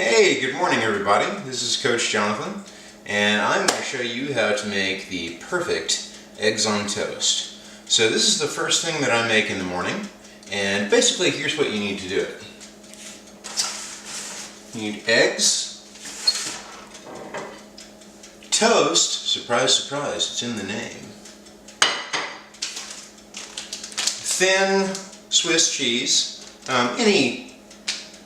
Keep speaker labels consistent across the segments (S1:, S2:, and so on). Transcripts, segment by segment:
S1: Hey, good morning everybody. This is Coach Jonathan, and I'm going to show you how to make the perfect eggs on toast. So this is the first thing that I make in the morning, and basically here's what you need to do it. You need eggs, toast, surprise surprise, it's in the name, thin Swiss cheese,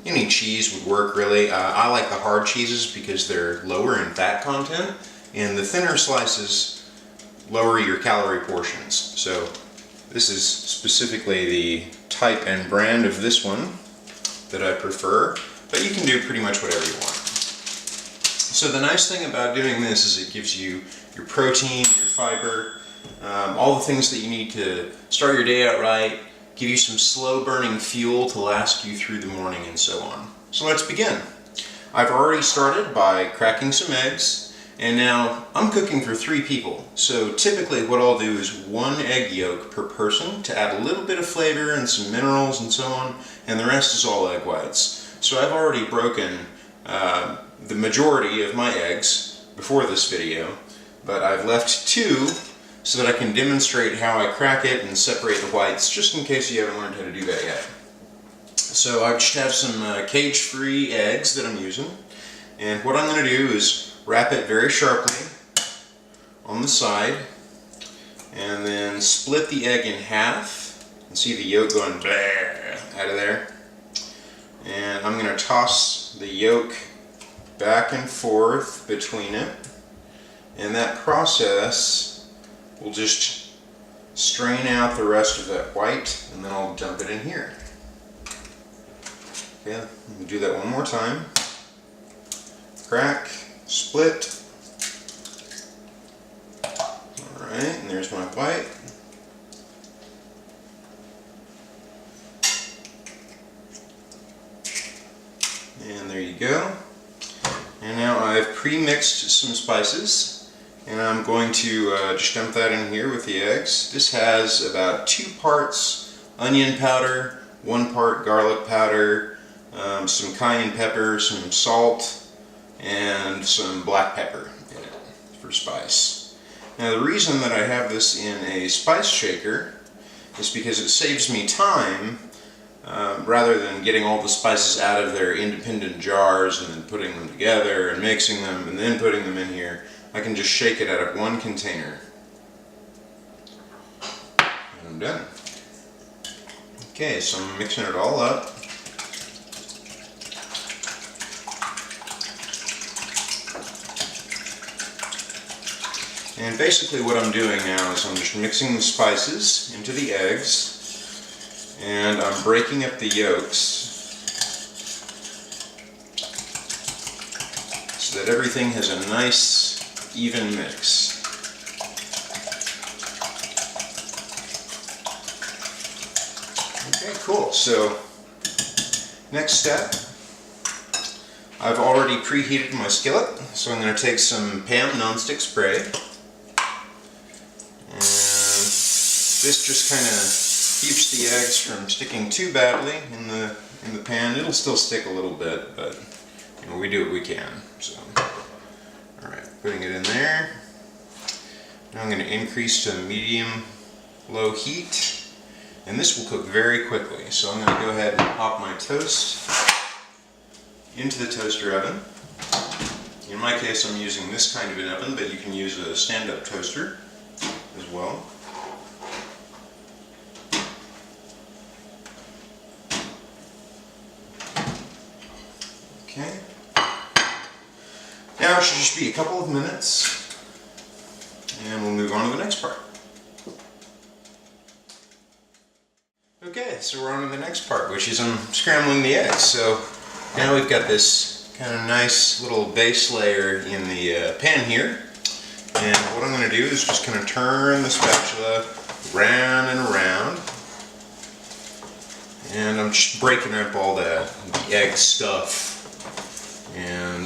S1: any cheese would work really. I like the hard cheeses because they're lower in fat content, and the thinner slices lower your calorie portions. So this is specifically the type and brand of this one that I prefer, but you can do pretty much whatever you want. So the nice thing about doing this is it gives you your protein, your fiber, all the things that you need to start your day out right, give you some slow burning fuel to last you through the morning and so on. So let's begin. I've already started by cracking some eggs, and now I'm cooking for 3 people. So typically what I'll do is 1 egg yolk per person to add a little bit of flavor and some minerals and so on, and the rest is all egg whites. So I've already broken the majority of my eggs before this video, but I've left 2 so that I can demonstrate how I crack it and separate the whites, just in case you haven't learned how to do that yet. So I just have some cage-free eggs that I'm using, and what I'm going to do is wrap it very sharply on the side, and then split the egg in half, and see the yolk going out of there. And I'm going to toss the yolk back and forth between it, and that process we'll just strain out the rest of that white, and then I'll dump it in here. Okay, let me do that one more time. Crack, split. Alright, and there's my white. And there you go. And now I've pre-mixed some spices, and I'm going to just dump that in here with the eggs. This has about 2 parts onion powder, 1 part garlic powder, some cayenne pepper, some salt, and some black pepper in it for spice. Now the reason that I have this in a spice shaker is because it saves me time rather than getting all the spices out of their independent jars and then putting them together and mixing them and then putting them in here. I can just shake it out of 1 container. And I'm done. Okay, so I'm mixing it all up. And basically what I'm doing now is I'm just mixing the spices into the eggs, and I'm breaking up the yolks so that everything has a nice even mix. Okay, cool. So next step, I've already preheated my skillet, so I'm going to take some Pam nonstick spray, and this just kind of keeps the eggs from sticking too badly in the pan. It'll still stick a little bit, but you know, we do what we can. So. Alright, putting it in there. Now I'm going to increase to medium-low heat, and this will cook very quickly. So I'm going to go ahead and pop my toast into the toaster oven. In my case I'm using this kind of an oven, but you can use a stand-up toaster as well. Okay. Now it should just be a couple of minutes, and we'll move on to the next part. Okay, so we're on to the next part, which is I'm scrambling the eggs. So now we've got this kind of nice little base layer in the pan here, and what I'm going to do is just kind of turn the spatula round and around, and I'm just breaking up all the egg stuff. And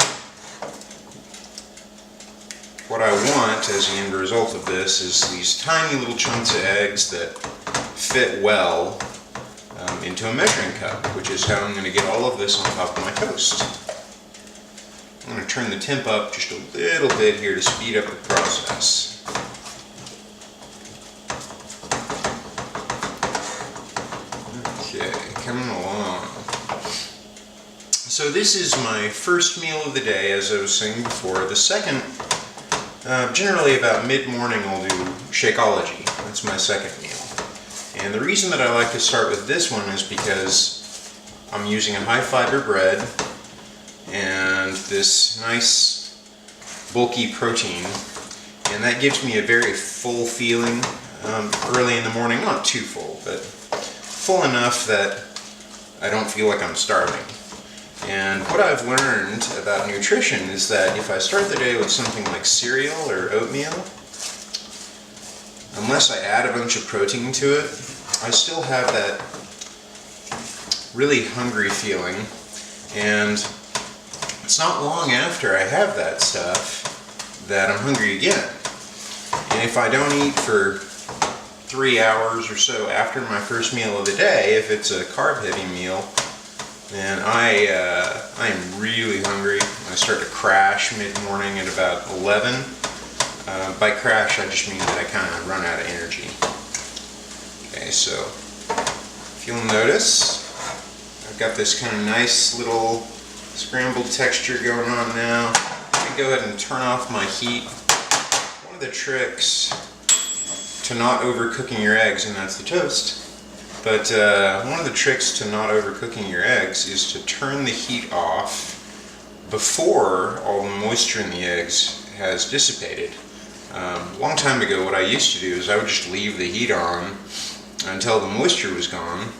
S1: what I want as the end result of this is these tiny little chunks of eggs that fit well into a measuring cup, which is how I'm going to get all of this on top of my toast. I'm going to turn the temp up just a little bit here to speed up the process. Okay, coming along. So this is my first meal of the day, as I was saying before. The second, generally about mid-morning, I'll do Shakeology. That's my second meal. And the reason that I like to start with this one is because I'm using a high-fiber bread and this nice bulky protein, and that gives me a very full feeling early in the morning. Not too full, but full enough that I don't feel like I'm starving. And what I've learned about nutrition is that if I start the day with something like cereal or oatmeal, unless I add a bunch of protein to it, I still have that really hungry feeling, and it's not long after I have that stuff that I'm hungry again. And if I don't eat for 3 hours or so after my first meal of the day, if it's a carb-heavy meal, then I am really hungry. I start to crash mid-morning at about 11. By crash, I just mean that I kind of run out of energy. Okay, so if you'll notice, I've got this kind of nice little scrambled texture going on now. I'm going to go ahead and turn off my heat. One of the tricks to not overcooking your eggs, and that's the toast, but one of the tricks to not overcooking your eggs is to turn the heat off before all the moisture in the eggs has dissipated. A long time ago, what I used to do is I would just leave the heat on until the moisture was gone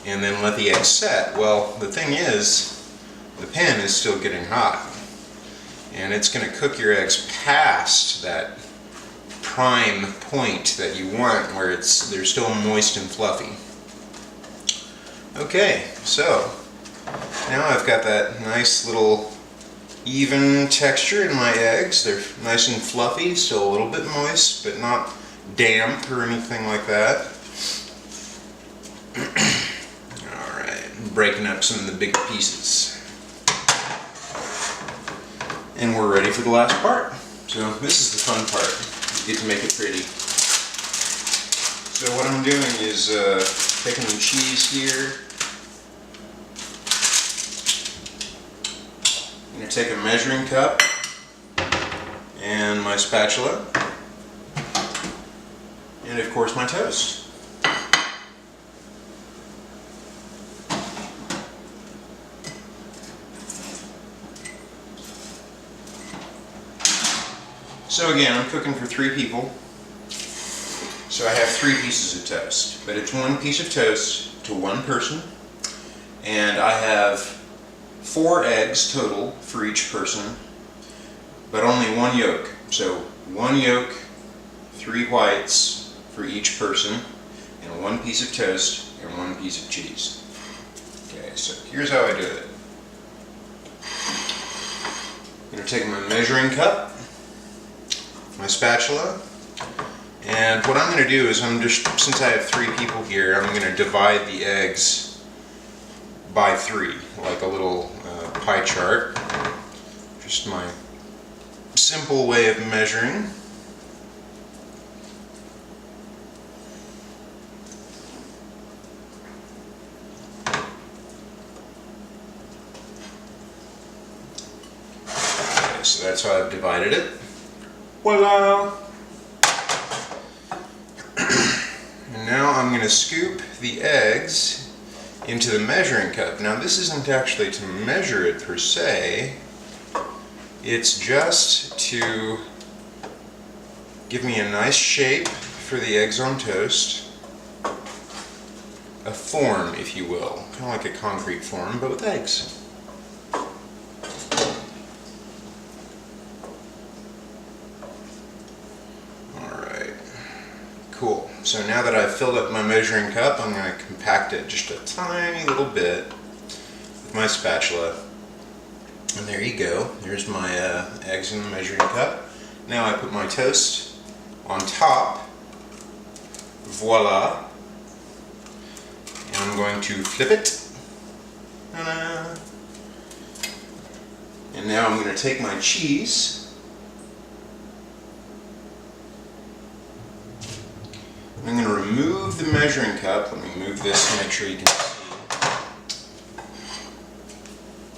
S1: and then let the eggs set. Well, the thing is, the pan is still getting hot, and it's going to cook your eggs past that prime point that you want, where they're still moist and fluffy. Okay, so now I've got that nice little even texture in my eggs. They're nice and fluffy, still a little bit moist, but not damp or anything like that. Alright, breaking up some of the big pieces. And we're ready for the last part. So this is the fun part. You get to make it pretty. So what I'm doing is taking the cheese here. I'm going to take a measuring cup and my spatula, and of course my toast. So again, I'm cooking for 3 people, so I have 3 pieces of toast, but it's 1 piece of toast to 1 person, and I have 4 eggs total for each person, but only 1 yolk. So 1 yolk, 3 whites for each person, and 1 piece of toast and 1 piece of cheese. Okay, so here's how I do it. I'm going to take my measuring cup, my spatula, and what I'm going to do is since I have 3 people here, I'm going to divide the eggs by 3, like a little pie chart. Just my simple way of measuring. Okay, so that's how I've divided it. Voila! And now I'm going to scoop the eggs into the measuring cup. Now this isn't actually to measure it per se, it's just to give me a nice shape for the eggs on toast. A form, if you will, kind of like a concrete form, but with eggs. Alright, cool. So now that I've filled up my measuring cup, I'm going to compact it just a tiny little bit with my spatula. And there you go. There's my eggs in the measuring cup. Now I put my toast on top. Voila. And I'm going to flip it. Ta-da. And now I'm going to take my cheese. I'm going to remove the measuring cup. Let me move this to make sure you can see.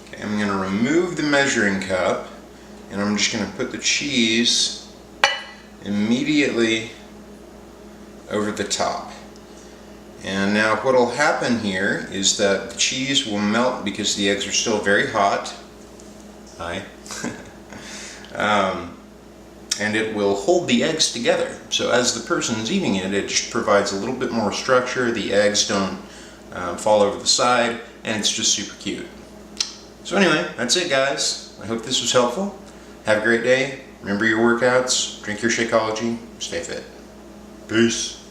S1: Okay, I'm going to remove the measuring cup, and I'm just going to put the cheese immediately over the top. And now what will happen here is that the cheese will melt because the eggs are still very hot. Hi. And it will hold the eggs together. So as the person's eating it, it just provides a little bit more structure. The eggs don't fall over the side, and it's just super cute. So anyway, that's it, guys. I hope this was helpful. Have a great day. Remember your workouts, drink your Shakeology, stay fit. Peace.